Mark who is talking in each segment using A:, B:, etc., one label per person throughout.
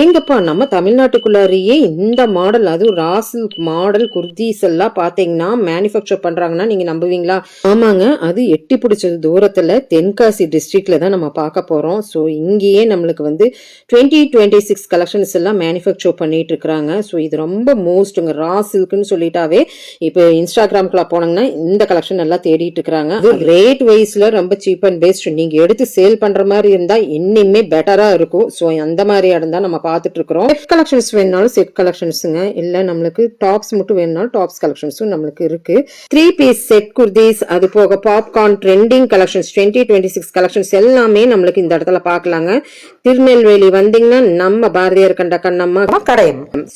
A: எங்கப்பா நம்ம தமிழ்நாட்டுக்குள்ளாரியே இந்த மாடல், அதுவும் ராசில் மாடல் குர்தீஸ் எல்லாம் பாத்தீங்கன்னா மேனுஃபேக்சர் பண்றாங்கன்னா நீங்க நம்புவீங்களா? ஆமாங்க, அது எட்டி பிடிச்ச தூரத்துல தென்காசி டிஸ்ட்ரிக்ட்ல தான் நம்ம பார்க்க போறோம். ஸோ இங்கேயே நம்மளுக்கு வந்து 2026 கலெக்ஷன்ஸ் எல்லாம் மேனுஃபேக்சர் பண்ணிட்டு இருக்கிறாங்க. ஸோ இது ரொம்ப மோஸ்ட்டுங்க, ராசில்க்குன்னு சொல்லிட்டாவே இப்போ இன்ஸ்டாகிராம்குள்ள போனாங்கன்னா இந்த கலெக்ஷன் எல்லாம் தேடிட்டு இருக்கிறாங்க. ரேட் வைஸ்ல ரொம்ப சீப் அண்ட் பெஸ்ட். நீங்க எடுத்து சேல் பண்ற மாதிரி இருந்தா இன்னுமே பெட்டரா இருக்கும். ஸோ அந்த மாதிரி இடம் தான் நம்ம பார்த்துட்டு இருக்கிறோம். செட் கலெக்ஷன்ஸ் வேணும்னாலும் செட் கலெக்ஷன்ஸுங்க, இல்ல நம்மளுக்கு டாப்ஸ் மட்டும் வேணும்னாலும் டாப்ஸ் கலெக்ஷன்ஸும் நம்மளுக்கு இருக்கு. 3 பீஸ் செட் குர்தீஸ், அது போக பாப்கார்ன் ட்ரெண்டிங் கலெக்ஷன்ஸ் 2026 கலெக்ஷன்ஸ் எல்லாமே நம்மளுக்கு இந்த இடத்துல பார்க்கலாங்க. திருநெல்வேலி வந்தீங்கன்னா நம்ம பாரதியார் கண்ட கண்ணம்மா கடை.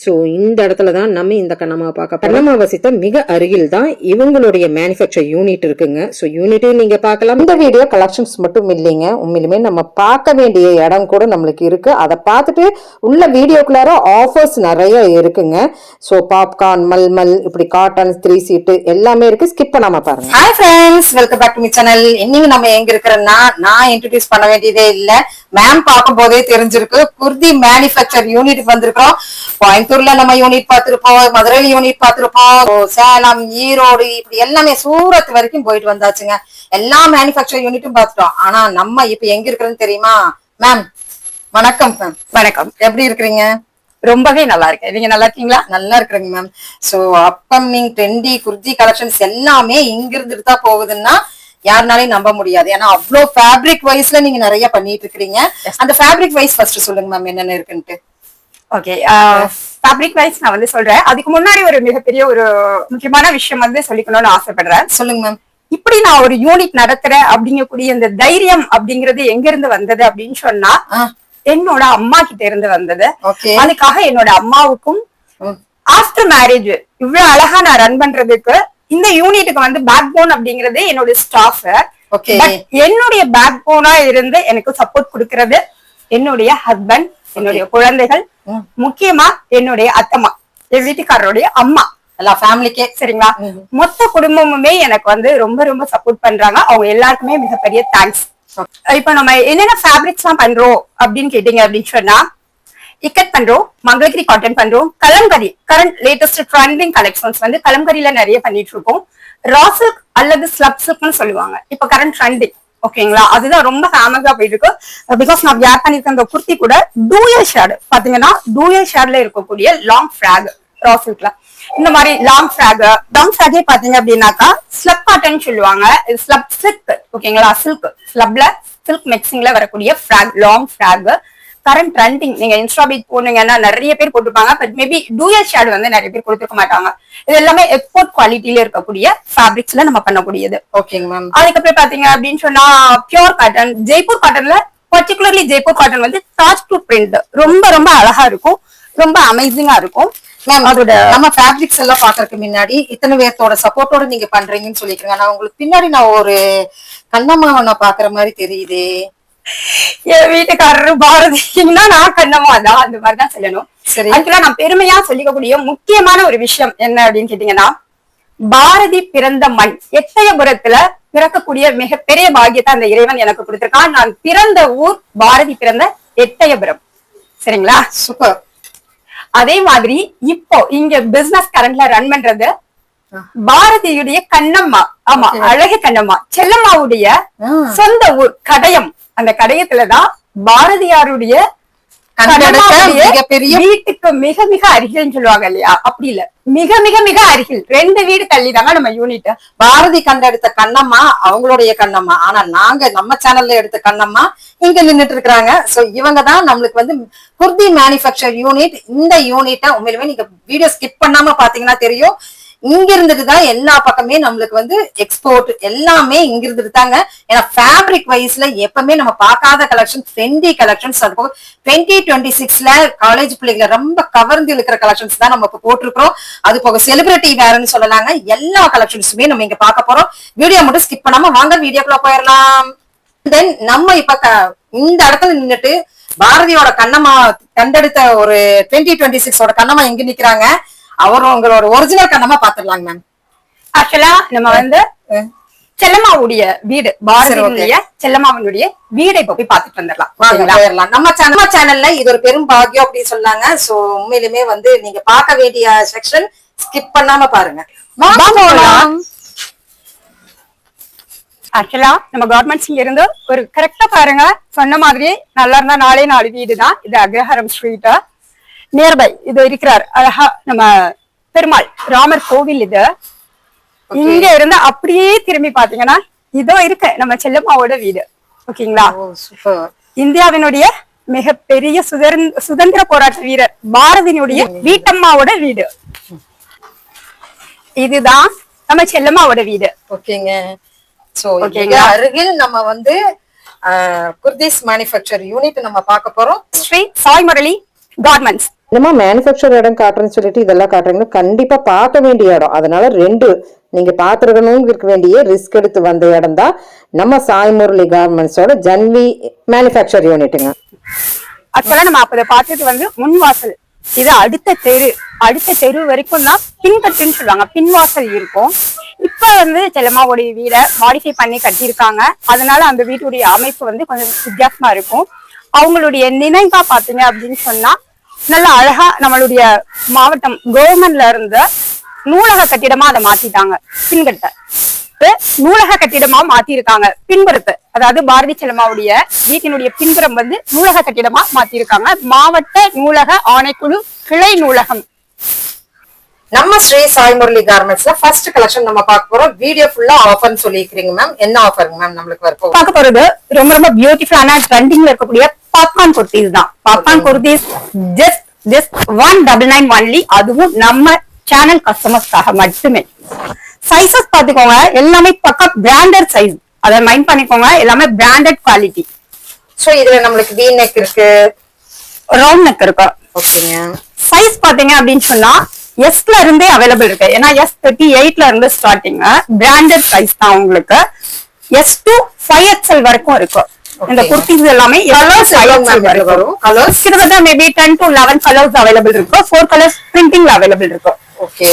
A: சோ இந்த இடத்துல தான் நம்ம இந்த கண்ணம்மா பார்க்க. கண்ணம்மா வசித்த மிக அருகில் தான் இவங்களுடைய மேனுஃபேக்சர் யூனிட் இருக்குங்க. சோ யூனிட் நீங்க பார்க்கலாம். இந்த வீடியோ கலெக்ஷன்ஸ் மட்டும் இல்லைங்க, உண்மையிலுமே நம்ம பார்க்க வேண்டிய இடம் கூட நம்மளுக்கு இருக்கு. அதை பார்த்துட்டு உள்ள வீடியோக்குள்ளார ஆஃபர்ஸ் நிறைய இருக்குங்க. சோ பாப்கார்ன், மல்மல், இப்படி காட்டன், 3 சீட் எல்லாமே இருக்கு. ஸ்கிப் பண்ணாம பாருங்க.
B: Hi friends, welcome back to my channel. இன்னைக்கு நம்ம எங்க இருக்கிறோம்னா, நான் இன்ட்ரோடியூஸ் பண்ண வேண்டியதே இல்ல, மேம் பார்க்கும் போதே தெரிஞ்சிருக்கு. குர்தி மேனுஃபேக்சர் யூனிட் வந்திருக்கோம். கோயம்புத்தூர்ல நம்ம யூனிட் பார்த்திருப்போம், மதுரையில யூனிட் பார்த்திருப்போம், சேலம், ஈரோடு, இப்படி எல்லாமே சூரத் வரைக்கும் போயிட்டு வந்தாச்சுங்க. எல்லா மேனுஃபேக்சர் யூனிட்டும் பார்த்துட்டோம். ஆனா நம்ம இப்ப எங்க இருக்கிறோம்னு தெரியுமா? மேம் வணக்கம். மேம் வணக்கம், எப்படி இருக்கிறீங்க? ரொம்பவே நல்லா இருக்கேன். நீங்க நல்லா இருக்கீங்களா? நல்லா இருக்கிறேங்க ma'am. So upcoming trendy kurti collections எல்லாமே இங்க இருந்துட்டு தான் போகுதுன்னா யாருனாலையும் நம்ப முடியாது. ஏன்னா அவ்வளோ ஃபேப்ரிக் வைஸ்ல நீங்க நிறைய பண்ணிட்டு இருக்கிறீங்க. அந்த ஃபேப்ரிக் வைஸ் ஃபர்ஸ்ட் சொல்லுங்க மேம், என்னென்ன இருக்குன்ட்டு.
C: ஓகே, ஃபேப்ரிக் வைஸ் நான் வந்து சொல்றேன். அதுக்கு முன்னாடி ஒரு மிகப்பெரிய ஒரு முக்கியமான விஷயம் வந்து சொல்லிக்கணும்னு ஆசைப்படுறேன்.
B: சொல்லுங்க மேம்.
C: இப்படி நான் ஒரு யூனிட் நடத்துறேன் அப்படிங்கக்கூடிய இந்த தைரியம் அப்படிங்கிறது எங்க இருந்து வந்தது அப்படின்னு சொன்னா, என்னோட அம்மா கிட்ட இருந்து வந்தது. அதுக்காக என்னோட அம்மாவுக்கும் ஆஃப்டர் மேரேஜ் இவ்வளவு அழகா நான் ரன் பண்றதுக்கு இந்த யூனிட்டுக்கு வந்து பேக் போன் அப்படிங்கறது என்னோட ஸ்டாஃப். என்னுடைய பேக் போனா இருந்து எனக்கு சப்போர்ட் கொடுக்கறது என்னுடைய ஹஸ்பண்ட், என்னுடைய குழந்தைகள், முக்கியமா என்னுடைய அத்தம்மா, என் வீட்டுக்காரருடைய அம்மா,
B: எல்லா ஃபேமிலிக்கே.
C: சரிங்களா? மொத்த குடும்பமுமே எனக்கு வந்து ரொம்ப ரொம்ப சப்போர்ட் பண்றாங்க. அவங்க எல்லாருக்குமே மிகப்பெரிய தேங்க்ஸ். இப்ப நம்ம என்னென்ன ஃபேப்ரிக்ஸ் எல்லாம் பண்றோம் அப்படின்னு கேட்டீங்க அப்படின்னு சொன்னா, இக்கட் பண்றோம், மங்களகிரி காட்டன் பண்றோம், kalamkari current latest trending collections வந்து கலம்கரியில நிறைய பண்ணிட்டு இருக்கோம். ரா சில்க் அல்லது ஸ்லப் சில்க்னு சொல்லுவாங்க, இப்ப கரண்ட் ட்ரெண்டிங். ஓகேங்களா? அதுதான் ரொம்ப ஃபேமஸா போயிட்டு இருக்கு. பிகாஸ் நான் வியர் பண்ணிருக்க அந்த குர்த்தி கூட டூயல் ஷேட் பாத்தீங்கன்னா, டூயல் ஷேட்ல இருக்கக்கூடிய லாங் ஃபிராக் ரா சில்க்ல. இந்த மாதிரி லாங் ஃபிராக், லாங் ஃபிராகே பாத்தீங்க அப்படின்னாக்கா ஸ்லப் காட்டன் சொல்லுவாங்க, ஸ்லப் சில்க். ஓகேங்களா? சில்க் ஸ்லப்ல சில்க் மிக்சிங்ல வரக்கூடிய frock, long frock current trending. நீங்க இன்ஸ்டாபீட் போனீங்கன்னா நிறைய பேர் போட்டுருப்பாங்க, பட் மேபி டூயல் ஷேட் வந்து நிறைய பேர் கொடுத்துருக்க மாட்டாங்க. இது எல்லாமே எக்ஸ்போர்ட் குவாலிட்டியில இருக்கக்கூடிய ஃபேப்ரிக்ஸ்ல நம்ம பண்ணக்கூடியது.
B: ஓகேங்க மேம்.
C: அதுக்கப்புறம் பாத்தீங்க அப்படின்னு சொன்னா பியூர் காட்டன், ஜெய்ப்பூர் காட்டன்ல பர்டிகுலர்லி ஜெய்ப்பூர் காட்டன் வந்து தாஜ் டூ பிரிண்ட் ரொம்ப ரொம்ப அழகா இருக்கும், ரொம்ப அமேசிங்கா இருக்கும்.
B: அதோட நம்ம ஃபேப்ரிக்ஸ் எல்லாம் பாக்குறதுக்கு முன்னாடி இத்தனை பேர்த்தோட சப்போர்ட்டோட நீங்க பண்றீங்கன்னு சொல்லிக்கிறீங்க. நான் உங்களுக்கு பின்னாடி நான் ஒரு கண்ணம்மாவை நான் பாக்குற மாதிரி தெரியுது.
C: என் வீட்டுக்காரரு பாரதிங்கன்னா நான் கண்ணம்மா தான், அந்த மாதிரிதான் சொல்லணும்.
B: சரி,
C: அதுக்கெல்லாம் நான் பெருமையா சொல்லிக்கக்கூடிய முக்கியமான ஒரு விஷயம் என்ன அப்படின்னு கேட்டீங்கன்னா, பாரதி பிறந்த மண் எட்டயபுரத்துல பிறக்கக்கூடிய மிகப்பெரிய பாக்கியத்தை அந்த இறைவன் எனக்கு கொடுத்திருக்கான். நான் பிறந்த ஊர் பாரதி பிறந்த எட்டயபுரம். சரிங்களா?
B: சூப்பர்.
C: அதே மாதிரி இப்போ இங்க பிசினஸ் கரண்ட்ல ரன் பண்றது பாரதியுடைய கண்ணம்மா. ஆமா, அழகு கண்ணம்மா, செல்லம்மாவுடைய சொந்த ஊர் கடையம். அந்த கடையத்துலதான் பாரதியாருடைய வீட்டுக்கு மிக மிக அருகில் சொல்லுவாங்க இல்லையா, அப்படி இல்ல, மிக மிக மிக அருகில் 2 வீடு தள்ளி தாங்க நம்ம யூனிட்.
B: பாரதி கண்டெடுத்த கண்ணம்மா அவங்களுடைய கண்ணம்மா, ஆனா நாங்க நம்ம சேனல்ல எடுத்த கண்ணம்மா இங்க நின்னுட்டு இருக்கிறாங்க. சோ இவங்க தான் நம்மளுக்கு வந்து குர்தி மேனுஃபேக்சர் யூனிட். இந்த யூனிட்டை உண்மையிலுமே நீங்க வீடியோ ஸ்கிப் பண்ணாம பாத்தீங்கன்னா தெரியும். இங்க இருந்துட்டு தான் எல்லா பக்கமே நம்மளுக்கு வந்து எக்ஸ்போர்ட் எல்லாமே இங்க இருந்துட்டு தாங்க. ஏன்னா ஃபேப்ரிக் வைஸ்ல எப்பவுமே நம்ம பார்க்காத கலெக்ஷன், ட்ரெண்டி கலெக்ஷன்ஸ், அது போக 2026ல காலேஜ் பிள்ளைகளை ரொம்ப கவர்ந்து இருக்கிற கலெக்ஷன்ஸ் தான் நம்ம இப்ப போட்டிருக்கிறோம். அது போக செலிபிரிட்டி வேர்னு சொல்லலாங்க. எல்லா கலெக்ஷன்ஸுமே நம்ம இங்க பார்க்க போறோம். வீடியோ மட்டும் ஸ்கிப் பண்ணாம வாங்க வீடியோக்குள்ள போயிடலாம். தென் நம்ம இப்ப இந்த இடத்துல நின்னுட்டு பாரதியோட கண்ணம்மா கண்டெடுத்த ஒரு 2026ஓட கண்ணம்மா எங்க நிக்கிறாங்க, அவரும் உங்களோட ஒரிஜினல் கண்ணம்மா பாத்துடலாங்க மேம்.
C: ஆக்சுவலா நம்ம வந்து செல்லம்மாவுடைய வீடு, பாரதியுடைய செல்லம்மாவுடைய வீடை இப்ப போய் பாத்துட்டு வந்துடலாம்.
B: போயிடலாம். நம்ம சேனல்ல இது ஒரு பெரும் பாக்கியம் அப்படின்னு சொன்னாங்க. சோ உண்மையிலுமே வந்து நீங்க பார்க்க வேண்டிய செக்ஷன் ஸ்கிப் பண்ணாம பாருங்க.
C: ஆக்சுவலா நம்ம கவர்மெண்ட்ஸ் இங்க இருந்து ஒரு கரெக்டா பாருங்க, சொன்ன மாதிரி நல்லா இருந்தா 4 வீடு தான் இது. அக்ரஹாரம் ஸ்ட்ரீட் நியர்பை இது இருக்கிறார் அழகா நம்ம பெருமாள் ராமர் கோவில். இது இங்க இருந்து அப்படியே திரும்பி பாத்தீங்கன்னா இதோ இருக்கு நம்ம செல்லம்மாவோட வீடு. ஓகேங்களா? இந்தியாவினுடைய மிகப்பெரிய சுதந்திர போராட்ட வீரர் பாரதியினுடைய வீட்டம்மாவோட வீடு. இதுதான் நம்ம செல்லம்மாவோட வீடு.
B: ஓகேங்க. சோ அருகில் நம்ம வந்து குர்தீஸ் மேனுஃபேக்சர் யூனிட் நம்ம பார்க்க போறோம்.
C: ஸ்ரீ சாய் முரளி கார்மெண்ட்ஸ்.
A: என்னமா மேனுஃபேக்சர் இடம் காட்டுறேன்னு சொல்லிட்டு இதெல்லாம் காட்டுறீங்கன்னா கண்டிப்பா பார்க்க வேண்டிய இடம். அதனால 2 நீங்க பாத்துருக்கணும்னு இருக்க வேண்டிய ரிஸ்க் எடுத்து வந்த இடம் தான் நம்ம சாய் முரளி கார்மெண்ட்ஸோட ஜன்வி மேனுஃபேக்சர் யூனிட்டுங்க.
C: ஆக்சுவலா நம்ம அப்ப பார்த்தது வந்து முன்வாசல். இது அடுத்த தெரு வரைக்கும் தான் பின்கட்டுன்னு சொல்லுவாங்க, பின்வாசல் இருக்கும். இப்ப வந்து செல்லம்மாவுடைய வீடை மாடிஃபை பண்ணி கட்டியிருக்காங்க. அதனால அந்த வீட்டுடைய அமைப்பு வந்து கொஞ்சம் வித்தியாசமா இருக்கும். அவங்களுடைய நினைவா பாத்தீங்க அப்படின்னு சொன்னா நல்ல அழகா நம்மளுடைய மாவட்டம் கவர்மெண்ட்ல இருந்த நூலக கட்டிடமா அதை மாத்திட்டாங்க. பின்கட்ட நூலக கட்டிடமா மாத்திருக்காங்க. பின்புறத்து அதாவது பாரதி செல்லம்மாவுடைய வீட்டினுடைய பின்புறம் வந்து நூலக கட்டிடமா மாத்திருக்காங்க. மாவட்ட நூலக ஆணைக்குழு கிளை நூலகம்.
B: நம்ம ஸ்ரீ சாய் முரளி கார்மெண்ட்ஸ்ல ஃபர்ஸ்ட் கலெக்ஷன் நம்ம பார்க்க போறோம். வீடியோ ஃபுல்லா ஆஃபர்னு சொல்லிக்கிறீங்க மேம். என்ன ஆஃபருங்க மேம் நம்மளுக்கு வரப்போ
C: பார்க்க போறது? ரொம்ப ரொம்ப பியூட்டிஃபுல்லான ட்ரெண்டிங்ல இருக்கக்கூடிய பாப்கார்ன் குர்தீஸ் தான். Popcorn kurtis just 199 only. அதுவும் நம்ம சேனல் கஸ்டமர்ஸ்க்காக மட்டுமே. சைஸஸ் பாத்துக்கோங்க, எல்லாமே பக்கா பிராண்டட் சைஸ். அதை மைண்ட் பண்ணிக்கோங்க, எல்லாமே பிராண்டட் குவாலிட்டி.
B: சோ இதுல நம்மளுக்கு வி நெக் இருக்கு,
C: ரவுண்ட் நெக் இருக்கு.
B: ஓகேங்க.
C: சைஸ் பாத்தீங்க அப்படின்னு சொன்னா எஸ்ல இருந்தே அவைலபிள் இருக்கு. ஏன்னா S38ல இருந்து ஸ்டார்டிங் பிராண்டட் சைஸ் தான். உங்களுக்கு S to 5XL வரைக்கும் இருக்கு. இந்த குர்தீஸ் எல்லாமே கிட்டத்தட்ட மேபி 10 to 11 கலர்ஸ் அவைலபிள் இருக்கு. 4 கலர்ஸ் பிரிண்டிங்ல அவைலபிள் இருக்கு.
B: ஓகே.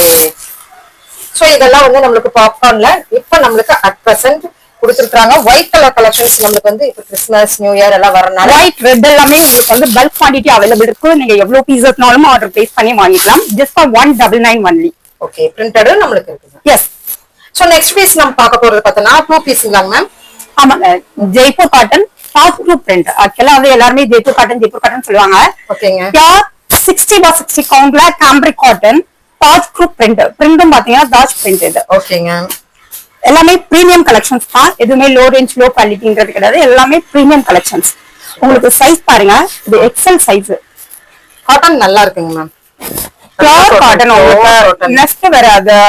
B: சோ இதெல்லாம் வந்து நம்மளுக்கு பாப்கார்ன்ல இப்ப நம்மளுக்கு அட் பிரசன்ட் கொடுத்துருக்காங்க. ஒயிட் கலர் கலெக்ஷன்ஸ் நம்மளுக்கு வந்து இப்ப கிறிஸ்மஸ் நியூ இயர் எல்லாம் வரனால
C: ஒயிட் ரெட் எல்லாமே உங்களுக்கு வந்து பல்க் குவாண்டிட்டி அவைலபிள் இருக்கு. நீங்க எவ்வளவு பீசஸ்னாலும் ஆர்டர் பிளேஸ் பண்ணி வாங்கிக்கலாம். Just for 199 only.
B: Okay. Printed நம்மளுக்கு இருக்கு.
C: எஸ்.
B: சோ நெக்ஸ்ட் பீஸ் நம்ம பார்க்க போறது பார்த்தனா 2 பீஸ்ங்களாங்க மேம்.
C: ஆமாங்க. Jaipur cotton soft proof print. ஆக்சுவலா வந்து எல்லாரும் ஜெய்ப்பூர் காட்டன் சொல்லுவாங்க.
B: ஓகேங்க.
C: பியூர் 60x60 கவுண்ட்ல cambric cotton Taj proof print. பிரிண்டும் பாத்தீங்கன்னா தாஜ் பிரிண்ட். இது
B: ஓகேங்க.
C: எல்லாமே பிரீமியம் கலெக்ஷன்ஸ் தான். எதுவுமே லோ ரேஞ்ச் லோ குவாலிட்டின்றது கிடையாது. எல்லாமே பிரீமியம் கலெக்ஷன்ஸ். உங்களுக்கு சைஸ் பாருங்க, இது எக்ஸல் சைஸ்.
B: காட்டன் நல்லா இருக்குங்க மேம்.
C: Pure cotton. உங்களுக்கு நெஸ்ட் வராது,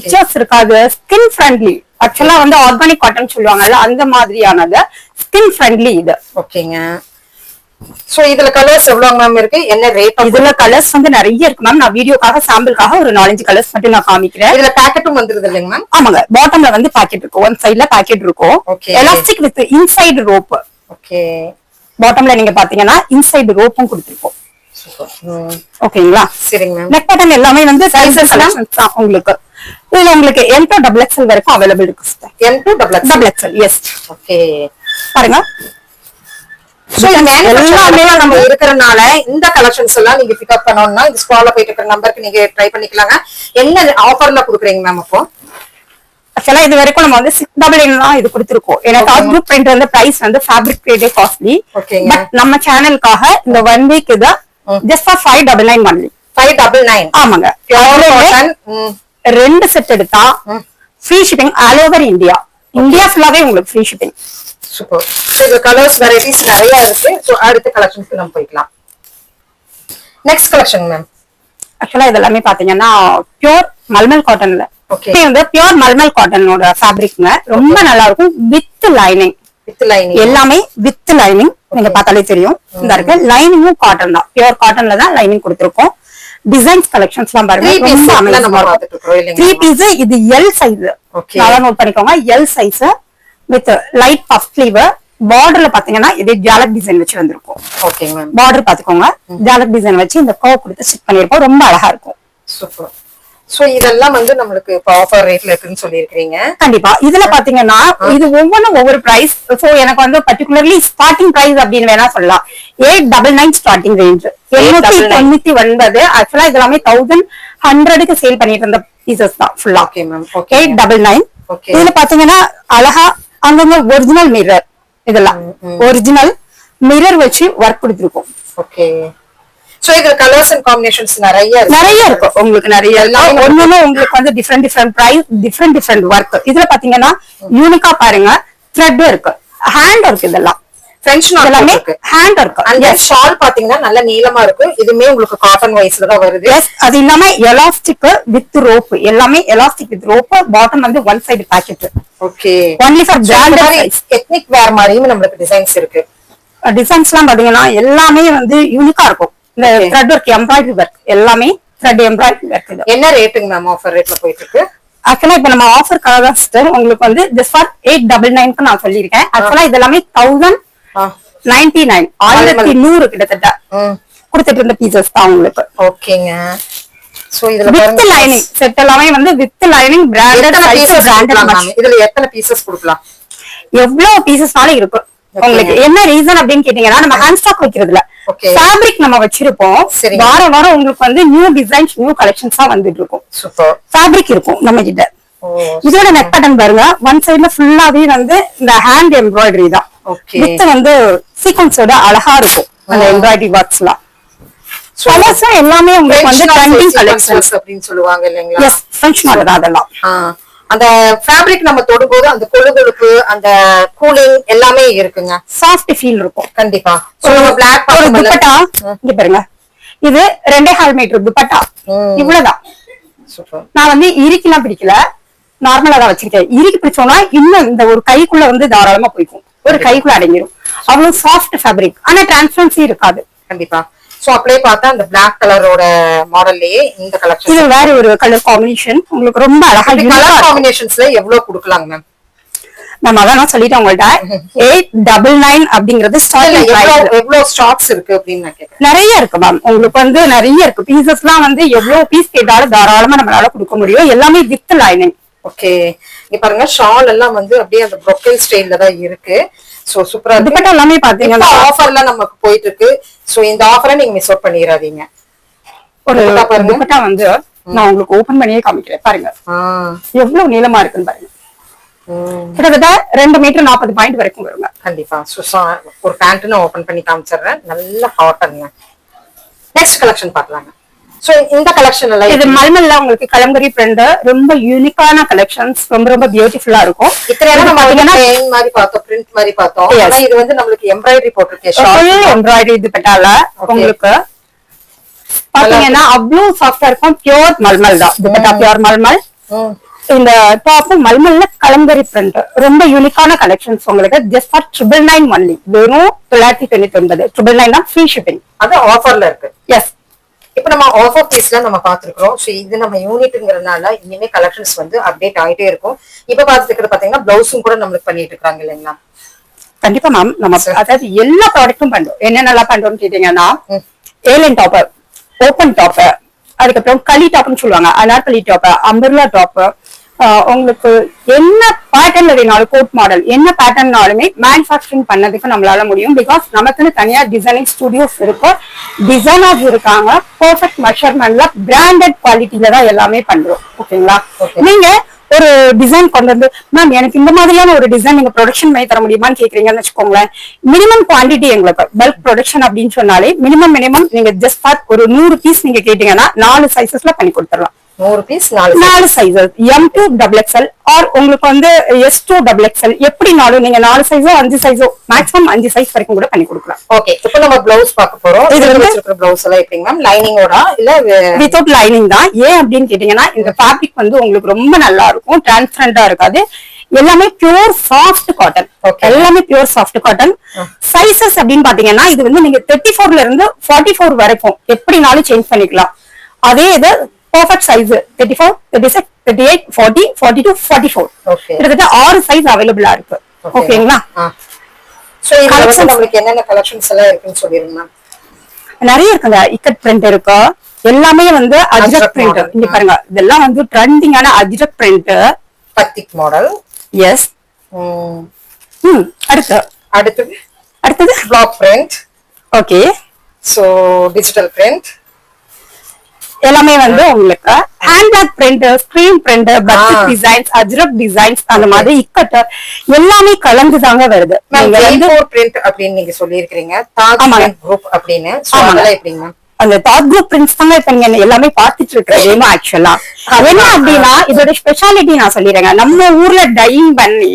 C: இச்சஸ் இருக்காது, ஸ்கின் ஃப்ரெண்ட்லி. ஆக்சுவலா வந்து ஆர்கானிக் காட்டன் சொல்லுவாங்கல்ல, அந்த மாதிரியானது ஸ்கின் ஃப்ரெண்ட்லி இது.
B: ஓகேங்க. சோ இதுல கலர்ஸ் எவ்வளவு மேம் இருக்கு, என்ன ரேட்?
C: இதுல கலர்ஸ் வந்து நிறைய இருக்கு மேம். நான் வீடியோக்காக சாம்பிளுக்காக ஒரு 4-5 கலர்ஸ் மட்டும் நான் காமிக்கிறேன்.
B: இதுல பாக்கெட்டும் வந்துருது இல்லைங்க மேம்?
C: ஆமாங்க. பாட்டம்ல வந்து பாக்கெட் இருக்கும், ஒன் சைடுல பாக்கெட் இருக்கும். Elastic with inside rope.
B: Okay.
C: பாட்டம்ல நீங்க பாத்தீங்கன்னா இன்சைடு ரோப்பும் கொடுத்திருக்கோம். ஓகேங்களா?
B: சரிங்க மேம்.
C: நெக் பேட்டர்ன் எல்லாமே வந்து சைஸஸ் கலெக்ஷன்ஸ் தான் உங்களுக்கு. இதுல உங்களுக்கு M to XXL வரைக்கும் அவைலபிள் இருக்கு.
B: M to XXL.
C: Yes.
B: Okay.
C: பாருங்க.
B: எல்லாமே நம்ம இருக்கறனால இந்த கலெக்ஷன்ஸ் எல்லாம் நீங்க பிக் அப் பண்ணனும்னா இந்த ஸ்க்ரால்ல போயிட்டு இருக்கிற நம்பருக்கு நீங்க ட்ரை பண்ணிக்கலாங்க. என்ன ஆஃபர்ல குடுக்குறீங்க மேம் அப்போ?
C: ஆக்சுவலா இது வரைக்கும் நம்ம வந்து 699 தான் இது கொடுத்திருக்கோம். ஏன்னா டாப் குரூப் பிரிண்ட் வந்து பிரைஸ் வந்து ஃபேப்ரிக் கிரேடே காஸ்ட்லி. பட் நம்ம சேனலுக்காக இந்த 1 வீக் இது ஜஸ்ட் ஃபார் 599 ஒன்லி. 599. ஆமாங்க. ரெண்டு செட் எடுத்தா free shipping all over India. India ஃபுல்லாவே உங்களுக்கு ஃப்ரீ ஷிப்பிங்.
B: சூப்பர். இது கலர்ஸ் வெரைட்டிஸ் நிறைய இருக்கு. சோ அடுத்த கலெக்ஷன்ஸ்க்கு நம்ம போய்க்கலாம். Next collection ma'am.
C: ஆக்சுவலா இதெல்லாம் பாத்தீங்கன்னா பியூர் மல்மல் காட்டன்ல.
B: ஓகே.
C: இது வந்து பியூர் மல்மல் காட்டனோட ஃபேப்ரிக்ங்க. ரொம்ப நல்லா இருக்கும். With lining. எல்லாமே வித் லைனிங். நீங்க பார்த்தாலே தெரியும். இந்த இருக்கு லைனிங்கும் காட்டன் தான். பியூர் காட்டன்ல தான் லைனிங் கொடுத்திருக்கோம். டிசைன்ஸ் கலெக்ஷன்ஸ் எல்லாம் பாருங்க. ரொம்ப அமேசிங்கா இருக்கும். 3 பீஸ். இது எல் சைஸ். நல்லா நோட் பண்ணிக்கோங்க. L size with light puff sleeve. பார்டர்ல பாத்தீங்கன்னா இது ஜாலக் டிசைன் வச்சு வந்திருக்கும்.
B: Okay ma'am.
C: பார்டர் பாத்துக்கோங்க. ஜாலக் டிசைன் வச்சு இந்த கர்வ் கொடுத்து ஸ்டிச் பண்ணிருப்போம். ரொம்ப அழகா இருக்கும்.
B: சூப்பர். சோ இதெல்லாம் வந்து நம்மளுக்கு இப்ப ஆஃபர் ரேட்ல இருக்குன்னு சொல்லியிருக்கீங்க.
C: கண்டிப்பா இதுல பாத்தீங்கன்னா இது ஒவ்வொன்றும் ஒவ்வொரு பிரைஸ். சோ எனக்கு வந்து பர்டிகுலர்லி ஸ்டார்டிங் பிரைஸ் அப்படின்னு வேணா சொல்லலாம். 899 ஸ்டார்டிங் ரேஞ்ச். 799 ஆக்சுவலா இது எல்லாமே 1100க்கு சேல் பண்ணிட்டு இருந்த பீசஸ் தான் ஃபுல்லா.
B: Okay ma'am.
C: 899.
B: ஓகே.
C: இதுல பாத்தீங்கன்னா அழகா அங்கங்க ஒரிஜினல் மிரர், இதெல்லாம் ஒரிஜினல் மிரர் வச்சு ஒர்க் கொடுத்துருக்கோம்.
B: ஓகே. சோ இதுல கலர்ஸ் அண்ட் காம்பினேஷன்ஸ் நிறைய
C: இருக்கும் உங்களுக்கு. நிறைய ஒன்னொன்னு உங்களுக்கு வந்து டிஃப்ரெண்ட் பிரைஸ், டிஃப்ரெண்ட் ஒர்க். இதுல பாத்தீங்கன்னா யூனிக்கா பாருங்க, த்ரெட் இருக்கு, ஹேண்ட் ஒர்க், இதெல்லாம்
B: French knot
C: எல்லாமே
B: இருக்கு.
C: Hand work.
B: அந்த ஷால் பாத்தீங்கன்னா நல்ல நீளமா இருக்கு. இதுமே உங்களுக்கு காட்டன் வைஸ்ல தான் வருது.
C: எஸ், அது இல்லாம எலாஸ்டிக் வித் ரோப், எல்லாமே எலாஸ்டிக் வித் ரோப். பாட்டம் வந்து one side pocket.
B: Okay.
C: Only for branded
B: ethnic wear மாதிரியும் நம்மளுக்கு டிசைன்ஸ் இருக்கு.
C: டிசைன்ஸ் எல்லாம் பாத்தீங்கன்னா எல்லாமே வந்து யூனிக்கா இருக்கும். இந்த த்ரெட் ஒர்க், எம்ப்ராய்டரி ஒர்க், எல்லாமே த்ரெட் எம்ப்ராய்டரி ஒர்க். இது
B: என்ன ரேட்டுங்க மேம் ஆஃபர் ரேட்ல போயிட்டு இருக்கு?
C: ஆக்சுவலா இப்ப நம்ம ஆஃபர்க்காக தான் சிஸ்டர் உங்களுக்கு வந்து ஜஸ்ட் ஃபார் 899க்கு நான் சொல்லியிருக்கேன். ஆக்சுவலா இது எல்லாமே 1099, 1100 கிட்டத்தட்ட கொடுத்துட்டு இருந்த பீசஸ் தான் உங்களுக்கு.
B: ஓகேங்க. சோ இதுல
C: வித் லைனிங் செட் எல்லாமே வந்து with lining branded size branded.
B: இதுல எத்தனை பீசஸ் கொடுக்கலாம்?
C: எவ்வளவு பீசஸ்னாலும் இருக்கும் உங்களுக்கு. என்ன ரீசன் அப்படின்னு கேட்டீங்கன்னா நம்ம ஹேண்ட் ஸ்டாக் வைக்கிறதுல ஃபேப்ரிக் நம்ம வச்சிருப்போம். வாரம் வாரம் உங்களுக்கு வந்து நியூ டிசைன்ஸ், நியூ கலெக்ஷன்ஸா வந்துட்டு இருக்கும்.
B: சூப்பர்.
C: ஃபேப்ரிக் இருக்கும் நம்ம கிட்ட. இதோட நெக் பேட்டர்ன் பாருங்க, ஒன் சைடுல ஃபுல்லாவே வந்து இந்த ஹேண்ட் எம்ப்ராய்டரி தான். வித் வந்து சீக்வன்ஸோட அழகா இருக்கும் அந்த எம்ப்ராய்டரி ஒர்க்ஸ்லாம். கலர்ஸ் எல்லாமே உங்களுக்கு வந்து ட்ரெண்டிங் கலெக்ஷன்ஸ்
B: அப்படினு சொல்லுவாங்க இல்லீங்களா?
C: எஸ், ஃப்ரெஞ்ச் மாடல் அதெல்லாம்.
B: அந்த ஃபேப்ரிக் நம்ம தொடும்போது அந்த கொழுகொழுப்பு, அந்த கூலிங் எல்லாமே இருக்குங்க.
C: சாஃப்ட் ஃபீல் இருக்கும்
B: கண்டிப்பா. சோ நம்ம Black
C: துப்பட்டா இங்க பாருங்க, இது 2.5 மீட்டர் துப்பட்டா, இவ்வளவுதான்.
B: சூப்பர்.
C: நான் வந்து இறுக்கிலாம் பிடிக்கல, நார்மலா தான் வச்சிருக்கேன். இறுக்கி பிடிச்சோம்னா இன்னும் இந்த ஒரு கைக்குள்ள வந்து தாராளமா போய்க்கும், ஒரு கைக்குள்ள அடங்கிடும். அவ்வளவு சாஃப்ட் ஃபேப்ரிக், ஆனா டிரான்ஸ்பரன்சி இருக்காது.
B: கண்டிப்பா. சோ அப்படியே பார்த்தா அந்த Black கலரோட மாடல்லயே இந்த கலெக்ஷன்,
C: இது வேற ஒரு கலர் காம்பினேஷன் உங்களுக்கு ரொம்ப அழகா.
B: கலர் காம்பினேஷன்ஸ்ல எவ்வளவு கொடுக்கலாங்க மேம்?
C: நம்ம அதான் சொல்லிட்டோம் உங்கள்ட்ட. 899 அப்படிங்கறது ஸ்டார்டிங் பிரைஸ்.
B: எவ்வளவு ஸ்டாக்ஸ் இருக்கு அப்படின்னு நான் கேக்குறேன்.
C: நிறைய இருக்கு மேம், உங்களுக்கு வந்து நிறைய இருக்கு. பீசஸ்லாம் வந்து எவ்வளவு பீஸ் கேட்டாலும் தாராளமா நம்மளால கொடுக்க முடியும். எல்லாமே வித் லைனிங்.
B: ஓகே. இங்க பாருங்க, ஷால் எல்லாம் வந்து அப்படியே அந்த brocade ஸ்டைல்ல தான் இருக்கு. சோ சூப்பரா இருக்கு.
C: துப்பட்டா எல்லாமே பாத்தீங்கன்னா
B: ஆஃபர்ல நமக்கு போயிட்டு இருக்கு. சோ இந்த ஆஃபரை நீங்க மிஸ் அவுட் பண்ணிராதீங்க.
C: ஒரு துப்பட்டா வந்து நான் உங்களுக்கு ஓபன் பண்ணியே காமிக்கிறேன் பாருங்க, எவ்வளவு நீளமா இருக்குன்னு பாருங்க. கிட்டத்தட்ட 2 மீட்டர் 40 பாயிண்ட் வரைக்கும் வருங்க.
B: கண்டிப்பா. ஒரு பேண்ட் நான் ஓபன் பண்ணி காமிச்சிடுறேன். நல்ல ஹாட்டாங்க. நெக்ஸ்ட் கலெக்ஷன் பார்க்கலாங்க. சோ இந்த கலெக்ஷன் எல்லாம்
C: இது மல்மல்ல உங்களுக்கு கலம்கரி பிரிண்ட், ரொம்ப யூனிக்கான கலெக்ஷன்ஸ், ரொம்ப ரொம்ப பியூட்டிஃபுல்லா இருக்கும்.
B: இத்தனை நம்ம பாத்தீங்கன்னா பிளெயின் மாதிரி பார்த்தோம், பிரிண்ட் மாதிரி பார்த்தோம். ஆனா இது வந்து நம்மளுக்கு எம்ப்ராய்டரி போட்டுருக்கு.
C: ஃபுல் எம்ப்ராய்டரி துப்பட்டால உங்களுக்கு பாத்தீங்கன்னா அவ்வளவு சாஃப்டா இருக்கும். பியூர் மல்மல் தான் துப்பட்டா, பியூர் மல்மல். இந்த டாப் மல்மல்ல கலம்கரி பிரிண்ட், ரொம்ப யூனிக்கான கலெக்ஷன்ஸ் உங்களுக்கு. ஜஸ்ட் ஃபார் 999 ஒன்லி, வெறும் 999. 999 தான், ஃப்ரீ ஷிப்பிங்.
B: அது ஆஃபர்ல இருக்கு.
C: எஸ்.
B: இப்ப நம்ம ஆஃபர் பீஸ்ல நம்ம பாத்துருக்கோம். சோ இது நம்ம யூனிட்ங்கிறதுனால இனிமே கலெக்ஷன்ஸ் வந்து அப்டேட் ஆயிட்டே இருக்கும். இப்ப பாத்துட்டு இருக்கிறது பாத்தீங்கன்னா பிளவுஸும் கூட நம்மளுக்கு பண்ணிட்டு இருக்காங்க இல்லைங்களா?
C: கண்டிப்பா மேம். நம்ம அதாவது எல்லா ப்ராடக்ட்டும் பண்றோம். என்னென்னலாம் பண்றோம்னு கேட்டீங்கன்னா ஏலியன் டாப், ஓப்பன் டாப், அதுக்கப்புறம் களி டாப்னு சொல்லுவாங்க, அனார்கலி டாப், அம்பர்லா டாப், உங்களுக்கு என்ன பேட்டர்ன்ல வேணாலும், கோட் மாடல் என்ன பேட்டர்னாலுமே மேனுஃபேக்சரிங் பண்ணதுக்கு நம்மளால முடியும். பிகாஸ் நமக்குன்னு தனியா டிசைனிங் ஸ்டுடியோஸ் இருக்கு, டிசைனர்ஸ் இருக்காங்க. பெர்ஃபெக்ட் மெஷர்மெண்ட்ல பிராண்டட் குவாலிட்டில தான் எல்லாமே பண்றோம். ஓகேங்களா? நீங்க ஒரு டிசைன் கொண்டு வந்து மேம் எனக்கு இந்த மாதிரியான ஒரு டிசைன் நீங்க ப்ரொடக்ஷன் பண்ணி தர முடியுமான்னு கேக்குறீங்கன்னு வச்சுக்கோங்களேன். மினிமம் குவான்டிட்டி எங்களுக்கு பல்க் ப்ரொடக்ஷன் அப்படின்னு சொன்னாலே மினிமம் நீங்க ஜஸ்ட் ஃபார் ஒரு 100 பீஸ் நீங்க கேட்டீங்கன்னா 4 சைசஸ்ல பண்ணி கொடுத்துடலாம்.
B: 100 piece
C: 4 sizes, M2 XXL R உங்களுக்கு வந்து S2 XXL, எப்படினாலும் நீங்க 4 சைஸோ 5 சைஸோ மேக்ஸிமம் 5 சைஸ் வரைக்கும் கூட பண்ணி கொடுக்கலாம்.
B: ஓகே. இப்போ நம்ம ப்ளவுஸ் பார்க்க போறோம். இது வந்து ப்ளவுஸ் எல்லாம் எப்படிங்க மேம்? லைனிங்கோட இல்ல
C: வித்அவுட் லைனிங் தான். ஏன் அப்படின்னு கேட்டீங்கன்னா இந்த ஃபேப்ரிக் வந்து உங்களுக்கு ரொம்ப நல்லா இருக்கும், டிரான்ஸ்பரண்டா இருக்காது. எல்லாமே பியூர் சாஃப்ட் காட்டன், எல்லாமே பியூர் சாஃப்ட் காட்டன். சைசஸ் அப்படின்னு பாத்தீங்கன்னா இது வந்து நீங்க 34ல இருந்து 44 வரைக்கும் எப்படினாலும் சேஞ்ச் பண்ணிக்கலாம். அதே இது perfect size 34, 36, 38, 40, 42, 44. கிட்டத்தட்ட 6 சைஸ் அவைலபிளா இருக்கு. ஓகேங்களா?
B: சோ இதுல நமக்கு என்னென்ன கலெக்ஷன்ஸ் எல்லாம் இருக்குன்னு சொல்லிருங்க.
C: நிறைய இருக்குங்க. இக்கட் பிரிண்ட் இருக்கு, எல்லாமே வந்து அஜ்ரக்
B: அஜ்ரக்
C: பிரிண்ட்.
B: model.
C: இங்க பாருங்க, இதெல்லாம் வந்து ட்ரெண்டிங்கான ajrak print.
B: Batik model.
C: Yes. அடுத்து அடுத்தது
B: block print.
C: Okay.
B: So digital print
C: எல்லாமே வந்து உங்களுக்கு hand block print, screen print, budget designs, ajrak designs, அந்த மாதிரி இக்கட் எல்லாமே கலந்துதாங்க வருது. நீங்க வந்து
B: பிரிண்ட் அப்படின்னு நீங்க சொல்லியிருக்கீங்க, தாஜ் குரூப் அப்படின்னு. சோ அதெல்லாம் எப்படிங்க மேம்?
C: அந்த டாப் குரூப் பிரிண்ட்ஸ் தாங்க இப்ப நீங்க எல்லாமே பாத்துட்டு இருக்கிறது. ஆக்சுவலா என்ன அப்படின்னா இதோட ஸ்பெஷாலிட்டி நான் சொல்லிடுறேங்க. நம்ம ஊர்ல டையிங் பண்ணி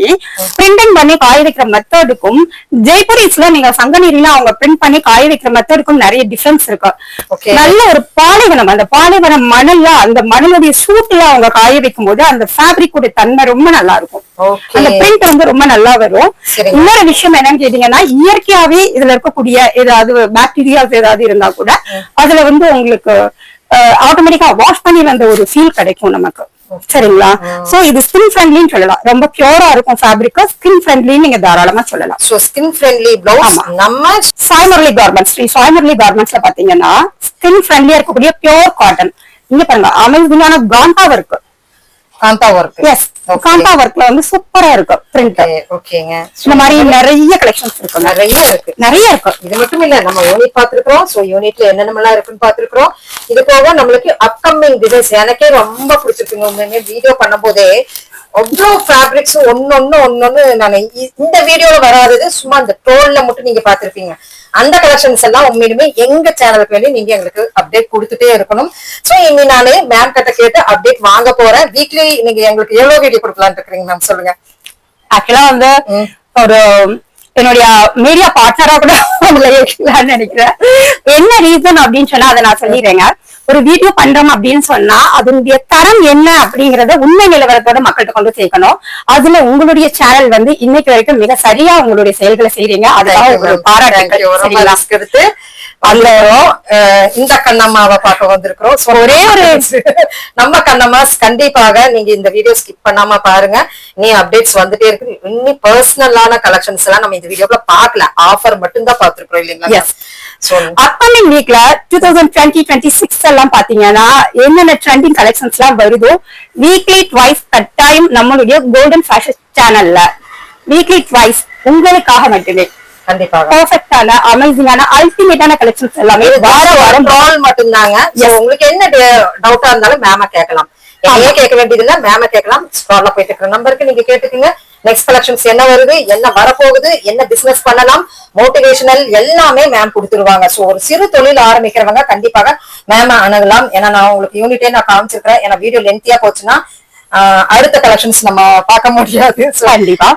C: பிரிண்டிங் பண்ணி காய வைக்கிற மெத்தடுக்கும் ஜெய்ப்பூரிஸ்ல நீங்க சங்கநீரில அவங்க பிரிண்ட் பண்ணி காய வைக்கிற மெத்தடுக்கும் நிறைய டிஃபரன்ஸ் இருக்கு. நல்ல ஒரு பாலைவனம், அந்த பாலைவனம் மணல்ல அந்த மணலுடைய சூட்டுல அவங்க காய வைக்கும் போது அந்த ஃபேப்ரிக்கோட தன்மை ரொம்ப நல்லா இருக்கும். அந்த பிரிண்ட் வந்து ரொம்ப நல்லா வரும். இன்னொரு விஷயம் என்னன்னு கேட்டீங்கன்னா, இயற்கையாவே இதுல இருக்கக்கூடிய ஏதாவது பாக்டீரியாஸ் ஏதாவது இருந்தா கூட அதுல வந்து உங்களுக்கு ஆட்டோமேட்டிக்கா வாஷ் பண்ணி வந்த ஒரு ஃபீல் கிடைக்கும் நமக்கு. சரிங்களா? சோ இது ஸ்கின் ஃப்ரெண்ட்லின்னு சொல்லலாம். ரொம்ப பியூரா இருக்கும் ஃபேப்ரிக். ஸ்கின் ஃப்ரெண்ட்லின்னு நீங்க தாராளமா சொல்லலாம்.
B: சோ ஸ்கின் ஃப்ரெண்ட்லி பிளவுஸ் நம்ம
C: சாய் முரளி கார்மெண்ட்ஸ், ஸ்ரீ சாய் முரளி கார்மெண்ட்ஸ்ல பாத்தீங்கன்னா ஸ்கின் ஃப்ரெண்ட்லியா இருக்கக்கூடிய பியூர் காட்டன். இங்க பாருங்க, அமேசிங்கான kantha work.
B: Kantha work.
C: Yes, kantha ஒர்க்ல வந்து சூப்பரா இருக்கு பிரிண்ட்.
B: ஓகேங்க.
C: இந்த மாதிரி நிறைய கலெக்ஷன்ஸ் இருக்கு. நிறைய இருக்கு.
B: இது மட்டும் இல்ல, நம்ம யூனிட் பாத்துருக்கோம். சோ யூனிட்ல என்னென்னலாம் இருக்குன்னு பாத்துருக்கோம். இது போக நம்மளுக்கு அப்கமிங் டிசைன்ஸ் எனக்கே ரொம்ப பிடிச்சிருக்குங்க. உண்மையுமே வீடியோ பண்ணும் போதே அவ்வளவு ஃபேப்ரிக்ஸ் ஒன்னொன்னு நான் இந்த வீடியோல வராதது சும்மா அந்த டோல்ல மட்டும் நீங்க பாத்திருப்பீங்க. அந்த கலெக்ஷன்ஸ் எல்லாம் உண்மையுமே எங்க சேனலுக்கு வேண்டி நீங்க எங்களுக்கு அப்டேட் கொடுத்துட்டே இருக்கணும். சோ இனி நானு மேம் கிட்ட கேட்டு அப்டேட் வாங்க போறேன். வீக்லி நீங்க எங்களுக்கு எவ்வளவு வீடியோ கொடுக்கலாம்னு இருக்கீங்க மேம்? சொல்லுங்க.
C: ஆக்சுவலா வந்து ஒரு என்னுடைய மீடியா பார்ட்னரா கூட நினைக்கிறேன். என்ன ரீசன் அப்படின்னு சொன்னா அதை நான் சொல்லிடுறேங்க. ஒரு வீடியோ பண்றோம் அப்படின்னு சொன்னா அதனுடைய தரம் என்ன அப்படிங்கறத உண்மை நிலவரத்தோட மக்கள்கிட்ட கொண்டு சேர்க்கணும். அதுல உங்களுடைய சேனல் வந்து இன்னைக்கு வரைக்கும் மிக சரியா உங்களுடைய செயல்களை செய்றீங்க. அதெல்லாம் ஒரு பாராட்டு.
B: அந்த இந்த கண்ணம்மாவை பார்க்க வந்திருக்கிறோம். ஒரே ஒரு நம்ம கண்ணம்மாஸ் கண்டிப்பாக நீங்க இந்த வீடியோ ஸ்கிப் பண்ணாம பாருங்க. நீ அப்டேட்ஸ் வந்துட்டே இருக்கு. இன்னும் பர்சனலான கலெக்ஷன்ஸ் எல்லாம் நம்ம இந்த வீடியோல பாக்கல, ஆஃபர் மட்டும் தான் பாத்துருக்கோம் இல்லைங்களா?
C: அப்கமிங் வீக்ல 2020-26 எல்லாம் பாத்தீங்கன்னா என்னென்ன ட்ரெண்டிங் கலெக்ஷன்ஸ் எல்லாம் வருதோ வீக்லி ட்வைஸ் கட்டாயம் நம்மளுடைய கோல்டன் ஃபேஷன் சேனல்ல வீக்லி ட்வைஸ் உங்களுக்காக மட்டுமே
B: கண்டிப்பாக
C: பெர்ஃபெக்ட்டான அமேசிங்கான அல்டிமேட்டான கலெக்ஷன்ஸ் எல்லாமே வாரம்
B: மட்டும்தாங்க. உங்களுக்கு என்ன டவுட்டா இருந்தாலும் மேம கேட்கலாம். என்னையே கேட்க வேண்டியது இல்ல, மேம கேட்கலாம். ஸ்டால்ல போயிட்டு இருக்கிற நம்பருக்கு நீங்க கேட்டுக்கீங்க. நெக்ஸ்ட் கலெக்ஷன்ஸ் என்ன வருது, என்ன வரப்போகுது, என்ன பிசினஸ் பண்ணலாம், மோட்டிவேஷனல் எல்லாமே மேம் கொடுத்துருவாங்க. சோ ஒரு சிறு தொழில் ஆரம்பிக்கிறவங்க கண்டிப்பாக மேம அணுகலாம். ஏன்னா நான் உங்களுக்கு யூனிட்டே நான் காமிச்சிருக்கிறேன். ஏன்னா வீடியோ லென்த்தியா போச்சுன்னா அடுத்த கலெக்ஷன்ஸ் நம்ம பார்க்க முடியாது. கண்டிப்பா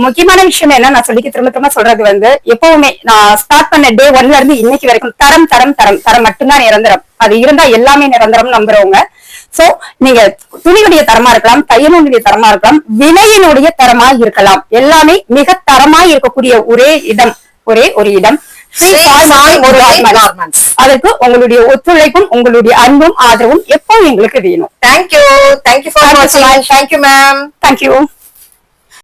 B: முக்கியமான விஷயம் என்ன நான் சொல்லிக்க திரும்ப சொல்றது வந்து எப்பவுமே நான் ஸ்டார்ட் பண்ண டே 1ல இருந்து இன்னைக்கு வரைக்கும் தரம் தரம் தரம் தரம் மட்டும்தான் நிரந்தரம். அது இருந்தா எல்லாமே நிரந்தரம் நம்புறவங்க. சோ நீங்க துணியுடைய தரமா இருக்கலாம், தையலுடைய தரமா இருக்கலாம், விலையினுடைய தரமா இருக்கலாம். எல்லாமே மிக தரமா இருக்கக்கூடிய ஒரே இடம், ஒரே ஒரு இடம் அதற்கு உங்களுடைய ஒத்துழைப்பும் உங்களுடைய அன்பும் ஆதரவும் எப்பவும் எங்களுக்கு வேணும். தேங்க்யூ ஃபார் வாட்சிங். Thank you ma'am.
C: தேங்க்யூ.